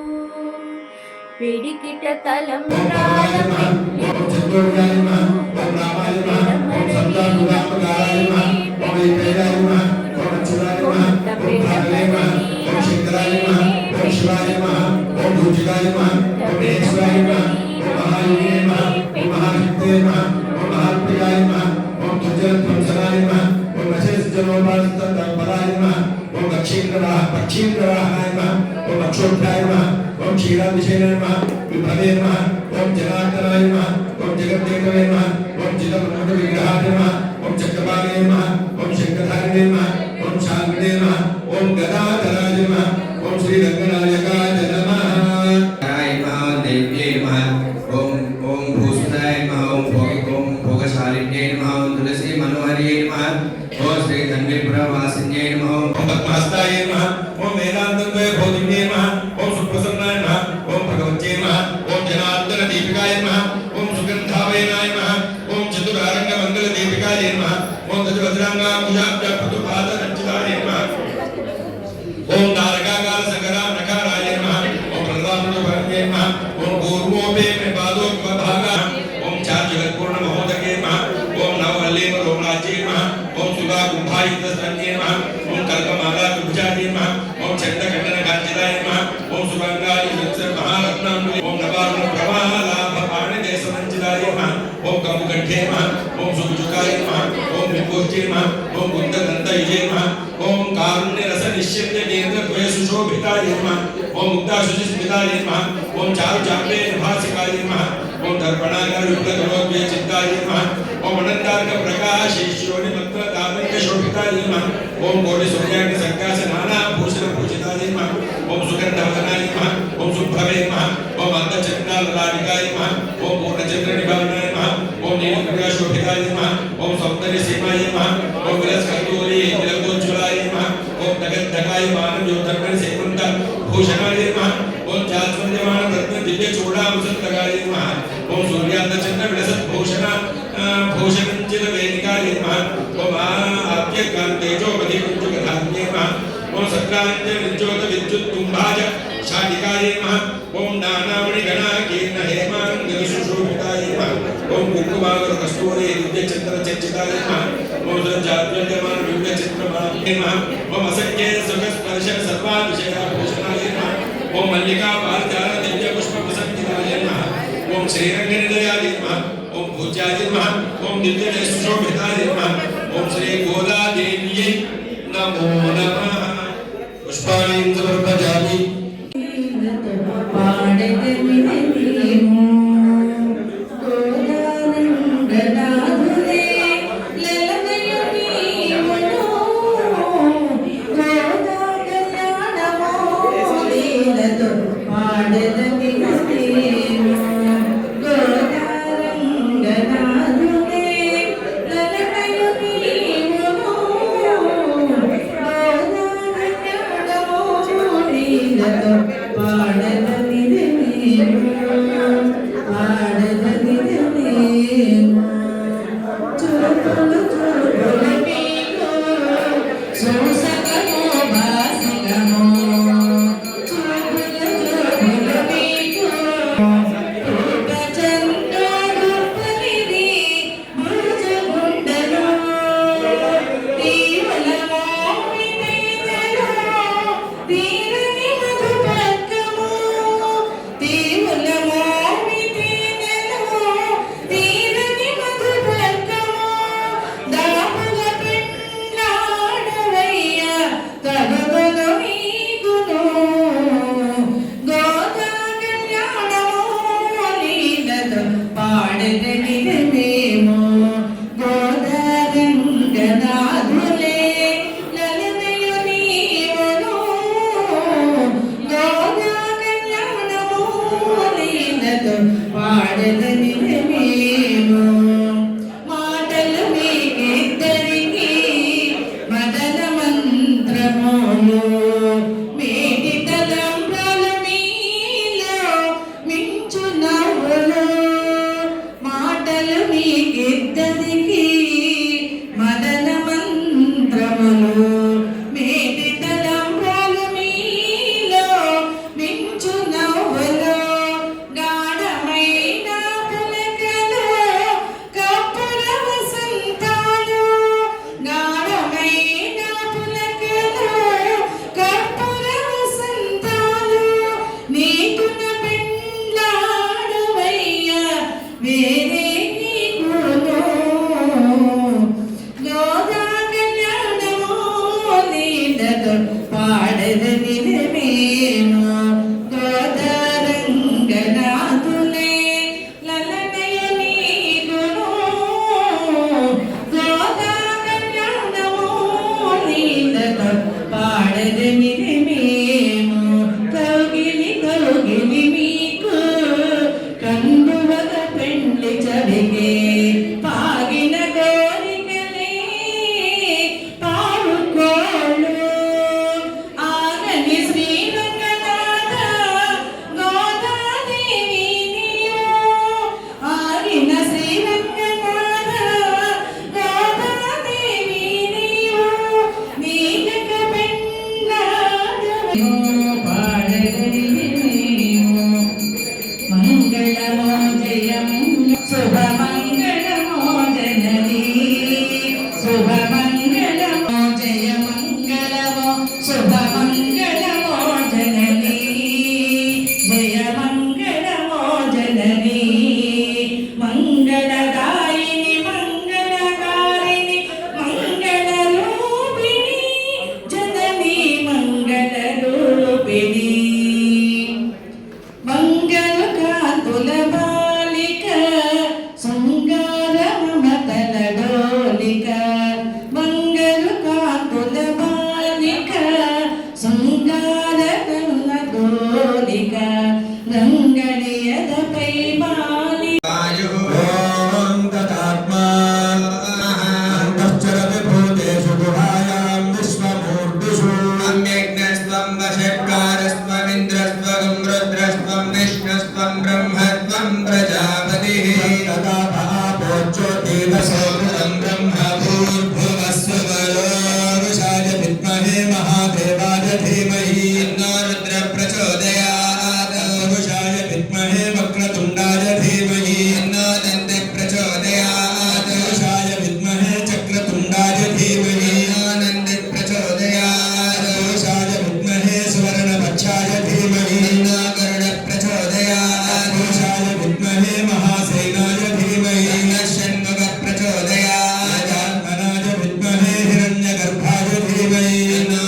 పిడికిట తలంబ్రాల పెండ్లి కూతురు కొంత పెడమరలి ओम गदाधराय नमः ओम श्री रंगनायकाय नमः देव्यै नमः ओम ओम भूषणाय नमः ओम भोगशालिन्यै नमः ओम तुलसी मनोहर्यै नमः ओम श्री धन्वीपुरवासिन्यै नमः ओम पद्महस्ताय नमः ओम वेदान्तद्वय भोगिन्यै नमः ओम सुप्रसन्नाय नमः ओम भगवत्यै नमः ओम जनार्दन दीपिकाय नमः ओम सुगन्धावयनाय नमः ओम चतुरारंग मंगल दीपिकाय नमः ओम गजवज्रांगा मुजाब्ज प्रतुपाद रचिताय नमः ओम तारकाकाल संग्राम नकाराय नमः ओम प्रदामृतभरण्ये नमः ओम पूर्वोपे में पादो भागा ओम चार जगत्पूर्ण महोदके नमः ओम नववल्लीम रोमराज्ये नमः ओम सुगा कुंभायुक्त स्तन्ये नमः ओम कल्पमाला कुब्जाये नमः ओम चंद्रकंडन कांचिताय नमः ओम सुगंगाय वृक्ष महारत्नाम्बुजे ओम नवारुण प्रवालाभ पाणिदेश मंचिताय नमः ओम कमुकंठे नमः ओम सुभुजुकाय नमः ओम विभूषे नमः ओम कुंददंतये नमः ओम कारुण्य रस निश्चित्य नेत्र द्वय सुशोभिताय नमः ओम मुक्ता सुचिस्मिताय नमः ओम चारु चापे भासिकाय नमः ओम दर्पणाकर युक्त करोद्वय चित्ताय नमः ओम अनंतार्क प्रकाश ईश्वरोनि मंत्र दातंक शोभिताय नमः ओम कोटि सूर्याग्नि संकाश नाना भूषण पूजिताय नमः ओम सुगंधवदनाय नमः ओम सुभवे नमः ओम अंतचंद्र ललाटिकाय नमः ओम पूर्णचंद्र निभावनाय नमः ओम नीलकंठा शोभिताय नमः ओम सौंदर्य सीमाय नमः ओम विलस कर्पूरी तिलकोज्ज्वलाय नमः ओम नगद्धकाय मानव योधर्मण सेवंत भूषणाय नमः ओम जास्वंद्यमान रत्न दिव्य चूड़ामुसंतकाय नमः ओम सूर्यान्त चंद्र विलसत भूषण भूषणंचित वेदिकाय नमः ओम आद्य कांतेजोपति कुंजकधान्ये नमः ओम सक्रांत्य विद्योत विद्युत कुंभाज शाटिकाय नमः ओम नानामणि गणाकीर्ण हेमांग सुशोभिताय नमः ओम कुंकुमागर कस्तूरी दिव्य चंद्र चर्चिताय नमः ओम जाज्वल्यमान दिव्य चित्रमान नमः ओम असंख्य सुख स्पर्श सर्वा विषय भूषणाय नमः ओम मल्लिका पारिजात दिव्य पुष्प प्रसन्निताय नमः ओम श्रीरंगनिलयाय नमः ओम पूज्याय नमः ओम दिव्य सुशोभिताय नमः ओम श्री गोदा देव्यै नमो नमः पुष्पाणि समर्पयामि పాడదని పిల్లలు మీకిద్దరికి మదన మంత్రములు మేటి తలంబ్రాలు మీలో మించు నవ్వులో గాఢమైన పులకలు కప్పుల వసంతాలు గాఢమైన పులకలు కప్పుల వసంతాలు నీకున పెండ్లాడవయ్యా వేరే నీకును గోదా కళ్యాణము నీడతో పాడదని నేను గోదారంగనాథులే లలనయ నీకును గోదా కళ్యాణము నీడతో పాడదని మేము కౌగిలి కౌగిలి మీకు కందువగ పెండ్లి చదిగే పాగిన కోరికలే పాడుకోళ్ళు ఆగని శ్రీరంగనాథ గోదాదేవి నీవు ఆగిన శ్రీరంగనాథ గోదాదేవి నీవు నీలక పెండ్లాడవో పాడగని మేము మంగళమో జయం శుభమంగళమో జననీ శుభమంగళమో జయ మంగళమో శుభమంగళమో జననీ జయ మంగళమో జననీ మంగళదాయిని మంగళకారిణి మంగళరూపిణి జననీ మంగళరూపిణి మంగళ కాంతుల బాలిక శృంగార మమతల డోలిక మంగళ కాంతుల బాలిక శృంగార డోలిక రంగళియదపై బాలి ఓం తదాత్మా అంతశ్చరతి భూతేషు గుహాయాం విశ్వమూర్తిషు అమ్యజ్ఞస్త్వం వశత్కారస్త్వమింద్రస్త్వం రుద్రస్త్వం విష్ణుస్త్వం బ్రహ్మత్వం ప్రజాపతిః తదా భాపోజ్యోతిరసోమృతం బ్రహ్మ భూర్భువస్సువరోరుషాయ విద్మహే మహాదేవాయ ధీమహి తన్నో రుద్ర ప్రచోదయాత్ రుషాయ విద్మహే వక్రతుండాయ ధీమహి తన్నో దంతి ప్రచోదయాత్ రుషాయ విద్మహే చక్రతుండాయ ధీమహి తన్నో నంది ప్రచోదయాత్ రుషాయ విద్మహే సువర్ణపక్షాయ ధీమహి తన్నో గరుడ ప్రచోదయాత్ రుషాయ విద్మహే మహాసేనాయ ధీమహి తన్నో షణ్ముఖ ప్రచోదయాత్ ఆత్మనాయ విద్మహే హిరణ్యగర్భాయ ధీమహి తన్నో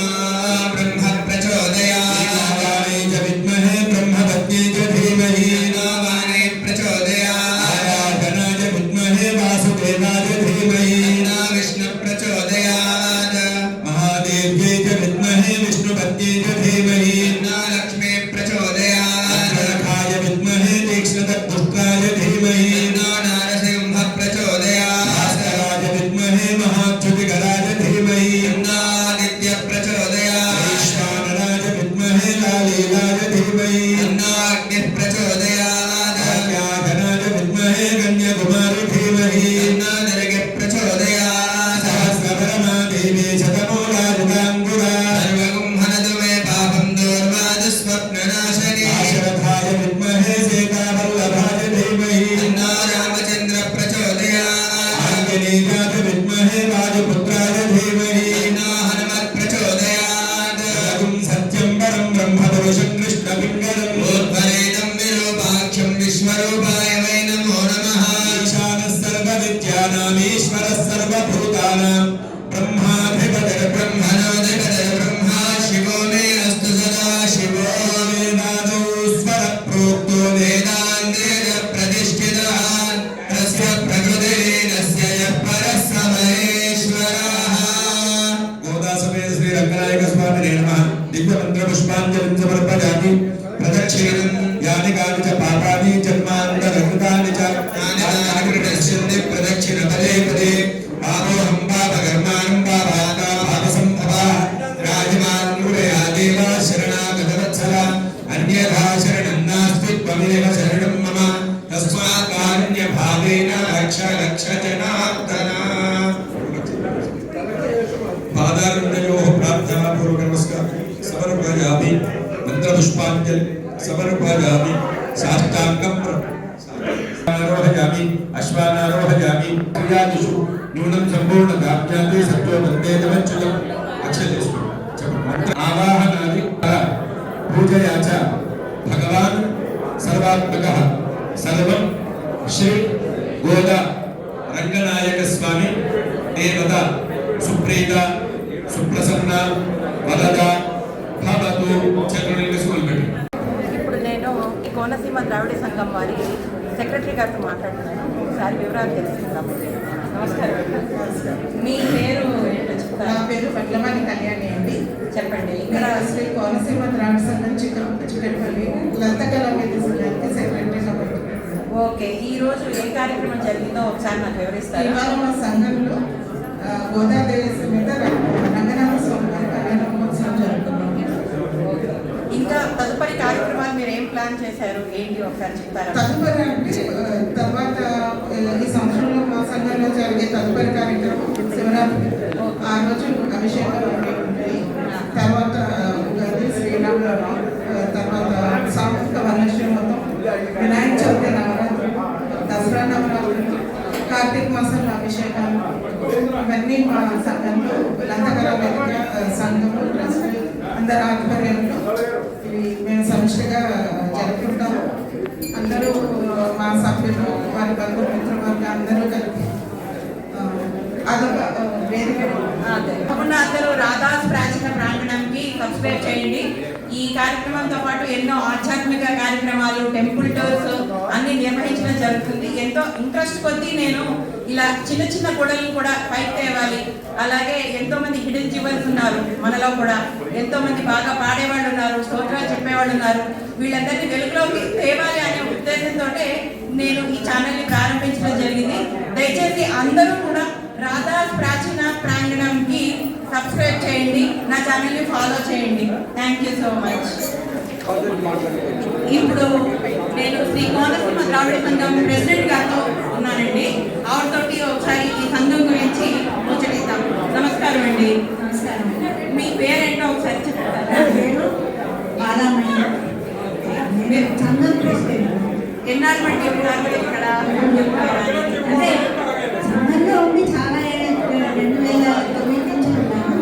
బ్రహ్మ ప్రచోదయాత్ వాణై చ విద్మహే బ్రహ్మపత్న్యై చ ధీమహి తన్నో వాణై ప్రచోదయాత్ ఆరాధనాయ విద్మహే వాసుదేవాయ ధీమహి తన్నో విష్ణు ప్రచోదయాత్ మహాదేవ్యై చ విద్మహే విష్ణుపత్న్యై చ ధీమహి తన్నో లక్ష్మీ ప్రచోదయాత్ అనఘాయ విద్మహే తీక్ష్ణతద్దుష్టాయ ధీమహి తన్నో నారసింహ ప్రచోదయాత్ భాస్కరాయ విద్మహే మహాచ్యుతికరాయ ధీమహి తన్నో ఆదిత్య ప్రచోదయాత్ వైశ్వానరాయ విద్మహే లాలీలాయ ధీమహి తన్నో అగ్ని ప్రచోదయాత్ ప్రత్యాగనాయ విద్మహే కన్యాకుమారి ధీమహి తన్నో నరగి ప్రచోదయాత్ సహస్రపరమా దేవీ శతమూలాయుధాంగురా సర్వగుంహనదు మే పాపం దూర్వాదు స్వప్ననాశని ఆశరథాయ విద్మహే సీతావల్లభాయ ధీమహి తన్నో రామచంద్ర ప్రచోదయాత్ ఆంజనేయాయ విద్మహే వాయుపుత్రాయ ధీమహి తన్నో హనుమత్ ప్రచోదయాత్ రఘుం సత్యం పరం బ్రహ్మ పురుషం కృష్ణపింగళం ఊర్ధ్వరేదం విరూపాక్షం విశ్వరూపాయ వై నమో నమః ఈశానः సర్వవిద్యానామీశ్వరः సర్వభూతానాం బ్రహ్మాధిపతిర్బ్రహ్మణోధిపతిర్ బ్రహ్మా శివో మే అస్తు సదా శివో వేదాదో స్వర ప్రోక్తో వేదాంతేన ప్రతిష్ఠితః తస్య ప్రకృతిరేనస్య యః పరः స మహేశ్వరः గోదాసమేత శ్రీ రంగనాయక స్వామినే నమః దివ్యమంత్రపుష్పాంజలిం సమర్పయామి ప్రదక్షిణం యాని కాని చ పాపాని జన్మాంతరకృతాని చ తాని కృష్యంతి ప్రదక్షిణ పదే పదే పాపోహం పాపకర్మాణం పాపాత్మా పాపసంభవా రాజమాన్మురయా దేవ శరణాగతవత్సల అన్యథా శరణం నాస్తి త్వమేవ శరణం మమ తస్మాత్ కారుణ్యభావేన రక్ష సమर्पयामि क्रियादिषु न्यूनं सम्पूर्णकाम्याति सत्यो वन्दे तमच्युतम् अक्षतेषु आवाहनादि पूजया च भगवान् सर्वात्मकः सर्वं श्री गोदा रंगनायक स्वामी देवता सुप्रीत सुप्रसन्न वरद भवतु चक्रुनिल स्कूल में ఇప్పుడు నేను ఈ కోనసీమ ద్రావిడ సంఘం వారి సెక్రటరీ గారితో మాట్లాడుతున్నాను. ఒకసారి వివరాలు తెలుసుకుందాము. నమస్కారం. మీ పేరు ఏంటో నా చెప్తారా? పేరు పట్లమాని కళ్యాణి అండి. చెప్పండి. ఇక్కడ శ్రీ కోనసీమ ద్రావిడ సంఘం చిక్కడపల్లి లలితకళా వేదిక సంఘానికి సెక్రటరీగా పడుతున్నాను. ఓకే, ఈ రోజు ఏ కార్యక్రమం జరిగిందో ఒకసారి నాకు వివరిస్తారా? ఇవాళ మా సంఘంలో గోదాదేవి సమేత రంగనాథ స్వామి వారి కళ్యాణ మహోత్సవం జరుగుతున్నాము. ఇంకా తదుపరి కార్యక్రమాలు మీరు ఏం ప్లాన్ చేశారు ఏంటి ఒకసారి చెప్తారా? తదుపరి అంటే తర్వాత ఈ సంవత్సరంలో మా సంఘంలో జరిగే తదుపరి కార్యక్రమం శివరాత్రి. ఆ రోజు అభిషేకాలు అన్నీ ఉంటాయి. తర్వాత ఉగాది, శ్రీరామనవమి, తర్వాత సామూహిక వరలక్ష్మీవ్రతం, వినాయక చవితి, నవరాత్రి, దసరా నవరాత్రి, కార్తీక మాసంలో అభిషేకాలు, ఇవన్నీ మా సంఘంలో లలితకళా వేదిక సంఘము ట్రస్ట్ అందరి ఆధ్వర్యంలో ఇవి మేము సమిష్టిగా జరుపుకుంటాము. అందరూ మా సభ్యులు, వారి బంధుమిత్రులు అందరూ కలిపి అదొక వేదిక. తప్పకుండా అందరూ రాధాస్ ప్రాచీన ప్రాంగణంకి సబ్స్క్రైబ్ చేయండి. ఈ కార్యక్రమంతో పాటు ఎన్నో ఆధ్యాత్మిక కార్యక్రమాలు, టెంపుల్ టూర్స్ అన్ని నిర్వహించడం జరుగుతుంది. ఎంతో ఇంట్రెస్ట్ కొద్దీ నేను ఇలా చిన్న చిన్న గొడవలు కూడా పైకి తేవాలి. అలాగే ఎంతో మంది హిడెన్ జివెల్స్ ఉన్నారు మనలో కూడా, ఎంతో మంది బాగా పాడేవాళ్ళు ఉన్నారు, స్తోత్రాలు చెప్పేవాళ్ళు ఉన్నారు. వీళ్ళందరినీ వెలుగులోకి తేవాలి అనే ఉద్దేశంతో నేను ఈ ఛానల్ని ప్రారంభించడం జరిగింది. దయచేసి అందరూ కూడా రాధాస్ ప్రాచీన ప్రాంగణంకి సబ్స్క్రైబ్ చేయండి, నా ఛానల్ని ఫాలో చేయండి. Thank you so much. ఇప్పుడు నేను శ్రీ కోనసీమ ద్రావిడ సంఘం ప్రెసిడెంట్ గారితో ఉన్నానండి. ఆవిడతోటి ఒకసారి ఈ సంఘం గురించి ముచ్చటిద్దాం. నమస్కారం అండి. నమస్కారం. మీ పేరేంటో ఒకసారి చెప్తారా? నా పేరు బాలామణి. నేను సంఘం ప్రెసిడెంట్. ఎన్నాళ్ళు బట్టి ఉన్నారు ఇక్కడ? అంటే సంఘంలో ఉండి చాలా 2009 నుంచి ఉన్నాను.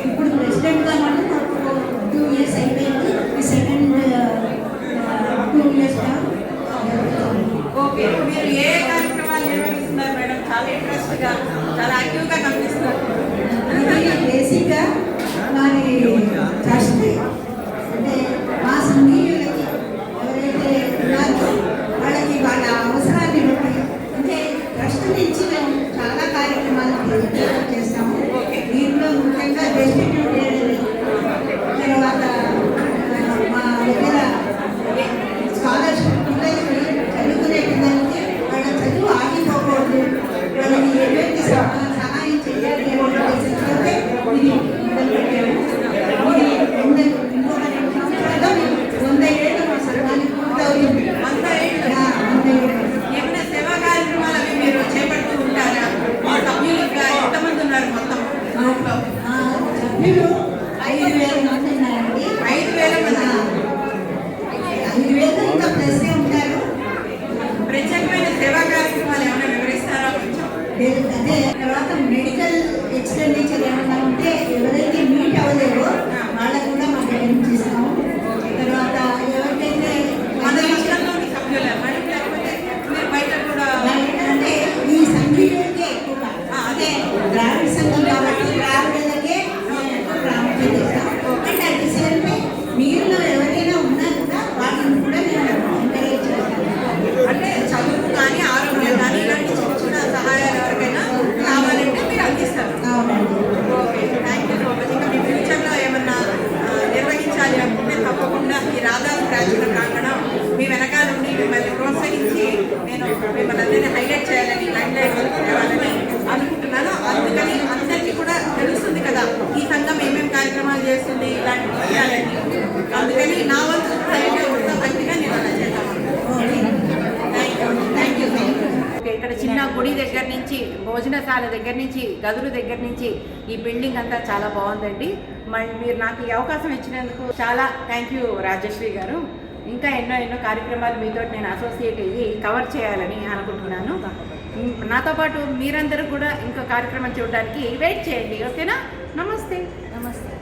ఇప్పుడు ప్రెసిడెంట్గా మాత్రం నాకు 2 years అయిపోయింది. ఈ సెకండ్ 2 yearsగా ఓకే, మీరు ఏ కార్యక్రమాలు నిర్వహిస్తున్నారు మేడం? చాలా ఇంట్రెస్ట్గా, చాలా యాక్టివ్గా కనిపిస్తున్నారు. బేసిక్గా వారి ట్రస్ట్ అంటే మా సంఘీయులకి ఎవరైతే ఉన్నారో వాళ్ళకి వాళ్ళ అవసరాన్ని బట్టి అంటే ట్రస్ట్ నుంచి మేము చాలా కార్యక్రమాలు చేస్తాము. దీంట్లో ముఖ్యంగా డెస్టిట్యూట్ తర్వాత మా దగ్గర స్కాలర్షిప్ పిల్లలకి చదువుకునే పిల్లలకి వాళ్ళ చదువు ఆగిపోకూడదు, వాళ్ళకి ఎటువంటి సహాయం చేయాలి అనే ఉద్దేశంతో ఇది మొదలుపెట్టాము. ఇది 2 సంవత్సరాల్లో 100 ఏళ్ళు మా సంఘానికి పూర్తవుతుంది. 100 ఏళ్ళు. 100 ఏళ్ళు. ఏమైనా సేవా కార్యక్రమాలు అవి మీరు చేపడుతూ ఉంటారా? మా సభ్యులుగా ఎంతమంది ఉన్నారు మొత్తం గ్రూప్లో? సభ్యులు 5,000 మంది ఉన్నారండి. 5,000 మంది. 5,000 ఇంకా ప్లస్ ఉంటారు. ప్రత్యేకమైన సేవా కార్యక్రమాలు ఏమైనా వివరిస్తారా కొంచెం? అదే తర్వాత మెడికల్ ఎక్స్పెండిచర్ ఏమైనా ఉంటే ఎవరైతే మీట్ అవ్వలేవో వాళ్ళకు కూడా మా దగ్గర నుంచి ఇస్తాము. తర్వాత ఎవరికైతే మన రాష్ట్రంలోని సభ్యులే మేడం, లేకపోతే మీరు బయట కూడా? అంటే ఈ సంఘీయులకే ఎక్కువగా అదే ద్రావిడ సంఘం కాబట్టి ద్రావిడలకే ఎక్కువ ప్రాముఖ్యత ఇస్తాం. And at the same time మీరులో ఎవరైనా ఉన్నా కూడా వాళ్ళని కూడా మేము ఎంకరేజ్ చేస్తాము. అంటే చదువు కానీ, ఆరోగ్యం కానీ, ఇలాంటి చిన్న చిన్న సహాయాలు ఎవరికైనా కావాలంటే మీరు అందిస్తారు. అవునండి. Okay, thank you so much. ఇంకా మీ ఫ్యూచర్లో ఏమన్నా నిర్వహించాలి అనుకుంటే తప్పకుండా ఈ రాధాస్ ప్రాచీన ప్రాంగణం మీ వెనకాల ఉండి మిమ్మల్ని ప్రోత్సహించి నేను మిమ్మల్ని అందరినీ హైలైట్ చేయాలని, లైన్ లైట్ తేవాలని అనుకుంటున్నాను. అందుకని అందరికీ కూడా తెలుస్తుంది కదా ఈ సంఘం ఏమేమి కార్యక్రమాలు చేస్తుంది, ఇలాంటి విషయాలని. అందుకని నా వంతు సహాయంగా భక్తిగా నేను అలా చేద్దాం. Thank you. ఇక్కడ చిన్న గుడి దగ్గర నుంచి, భోజనశాల దగ్గర నుంచి, గదుల దగ్గర నుంచి ఈ బిల్డింగ్ అంతా చాలా బాగుందండి. మరి మీరు నాకు ఈ అవకాశం ఇచ్చినందుకు చాలా థ్యాంక్ యూ రాజశ్రీ గారు. ఇంకా ఎన్నో కార్యక్రమాలు మీతో నేను అసోసియేట్ అయ్యి కవర్ చేయాలని అనుకుంటున్నాను. నాతో పాటు మీరందరూ కూడా ఇంకో కార్యక్రమం చూడడానికి వెయిట్ చేయండి. ఓకేనా? నమస్తే. నమస్తే.